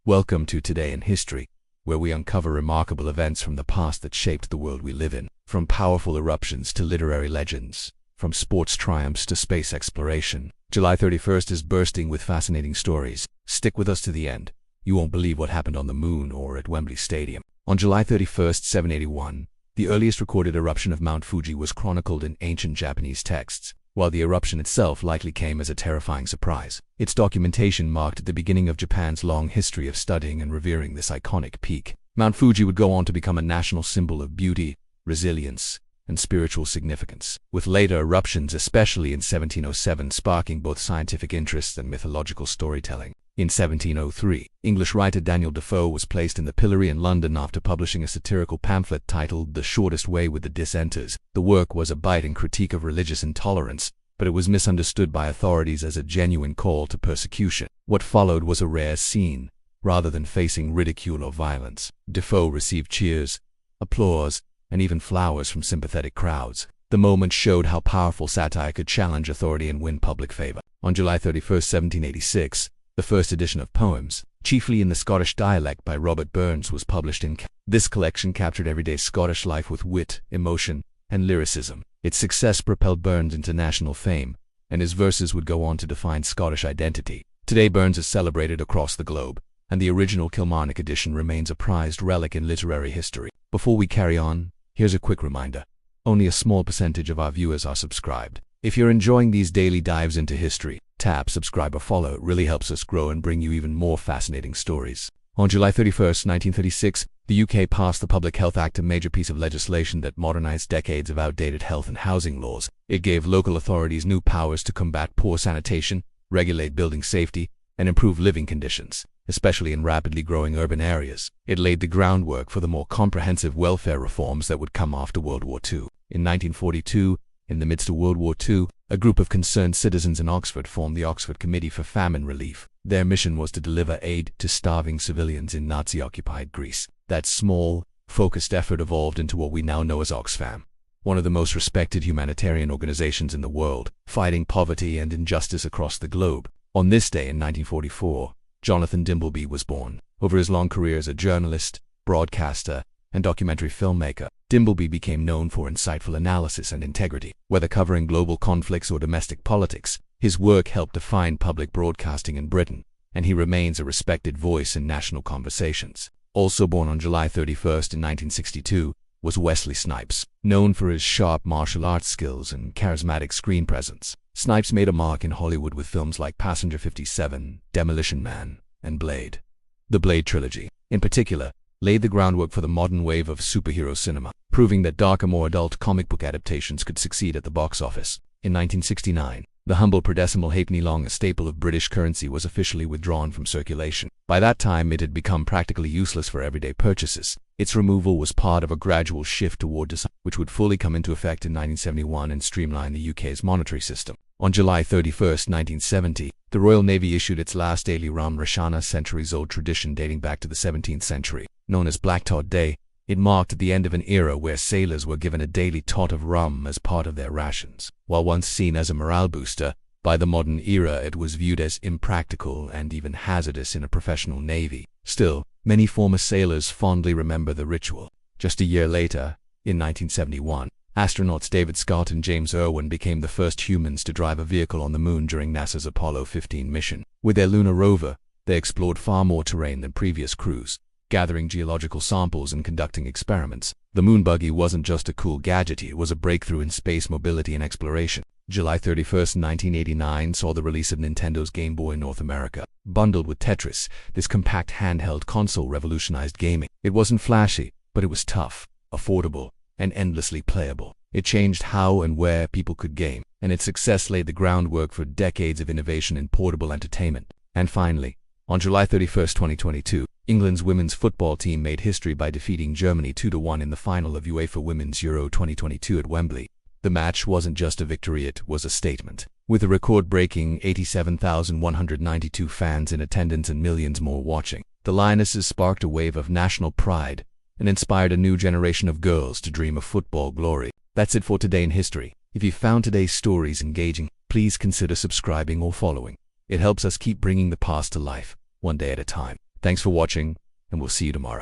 Welcome to Today in History, where we uncover remarkable events from the past that shaped the world we live in. From powerful eruptions to literary legends, from sports triumphs to space exploration, July 31st is bursting with fascinating stories. Stick with us to the end. You won't believe what happened on the moon or at Wembley Stadium. On July 31st, 781, the earliest recorded eruption of Mount Fuji was chronicled in ancient Japanese texts, while the eruption itself likely came as a terrifying surprise. Its documentation marked the beginning of Japan's long history of studying and revering this iconic peak. Mount Fuji would go on to become a national symbol of beauty, resilience, and spiritual significance, with later eruptions, especially in 1707, sparking both scientific interest and mythological storytelling. In 1703, English writer Daniel Defoe was placed in the pillory in London after publishing a satirical pamphlet titled The Shortest Way with the Dissenters. The work was a biting critique of religious intolerance, but it was misunderstood by authorities as a genuine call to persecution. What followed was a rare scene. Rather than facing ridicule or violence, Defoe received cheers, applause, and even flowers from sympathetic crowds. The moment showed how powerful satire could challenge authority and win public favor. On July 31st, 1786, the first edition of poems, chiefly in the Scottish dialect by Robert Burns, was published in This collection captured everyday Scottish life with wit, emotion, and lyricism. Its success propelled Burns into national fame, and his verses would go on to define Scottish identity. Today, Burns is celebrated across the globe, and the original Kilmarnock edition remains a prized relic in literary history. Before we carry on, here's a quick reminder. Only a small percentage of our viewers are subscribed. If you're enjoying these daily dives into history, tap subscribe or follow. It really helps us grow and bring you even more fascinating stories. On July 31st, 1936, the UK passed the Public Health Act, a major piece of legislation that modernized decades of outdated health and housing laws. It gave local authorities new powers to combat poor sanitation, regulate building safety, and improve living conditions, especially in rapidly growing urban areas. It laid the groundwork for the more comprehensive welfare reforms that would come after World War II. In 1942, in the midst of World War II, a group of concerned citizens in Oxford formed the Oxford Committee for Famine Relief. Their mission was to deliver aid to starving civilians in Nazi-occupied Greece. That small, focused effort evolved into what we now know as Oxfam, one of the most respected humanitarian organizations in the world, fighting poverty and injustice across the globe. On this day in 1944, Jonathan Dimbleby was born. Over his long career as a journalist, broadcaster, and documentary filmmaker, Dimbleby became known for insightful analysis and integrity. Whether covering global conflicts or domestic politics, his work helped define public broadcasting in Britain, and he remains a respected voice in national conversations. Also born on July 31st in 1962 was Wesley Snipes. Known for his sharp martial arts skills and charismatic screen presence, Snipes made a mark in Hollywood with films like Passenger 57, Demolition Man, and Blade. The Blade trilogy, in particular, laid the groundwork for the modern wave of superhero cinema, proving that darker, more adult comic book adaptations could succeed at the box office. In 1969, the humble per-decimal halfpenny long, a staple of British currency, was officially withdrawn from circulation. By that time, it had become practically useless for everyday purchases. Its removal was part of a gradual shift toward design, which would fully come into effect in 1971 and streamline the UK's monetary system. On July 31st, 1970, the Royal Navy issued its last daily rum ration, a centuries-old tradition dating back to the 17th century. Known as Black Tot Day, it marked the end of an era where sailors were given a daily tot of rum as part of their rations. While once seen as a morale booster, by the modern era it was viewed as impractical and even hazardous in a professional navy. Still, many former sailors fondly remember the ritual. Just a year later, in 1971, astronauts David Scott and James Irwin became the first humans to drive a vehicle on the moon during NASA's Apollo 15 mission. With their lunar rover, they explored far more terrain than previous crews, gathering geological samples and conducting experiments. The moon buggy wasn't just a cool gadget, it was a breakthrough in space mobility and exploration. July 31st, 1989 saw the release of Nintendo's Game Boy in North America. Bundled with Tetris, this compact handheld console revolutionized gaming. It wasn't flashy, but it was tough, affordable, and endlessly playable. It changed how and where people could game, and its success laid the groundwork for decades of innovation in portable entertainment. And finally, on July 31st, 2022, England's women's football team made history by defeating Germany 2-1 in the final of UEFA Women's Euro 2022 at Wembley. The match wasn't just a victory, it was a statement. With a record-breaking 87,192 fans in attendance and millions more watching, the Lionesses sparked a wave of national pride and inspired a new generation of girls to dream of football glory. That's it for Today in History. If you found today's stories engaging, please consider subscribing or following. It helps us keep bringing the past to life, one day at a time. Thanks for watching, and we'll see you tomorrow.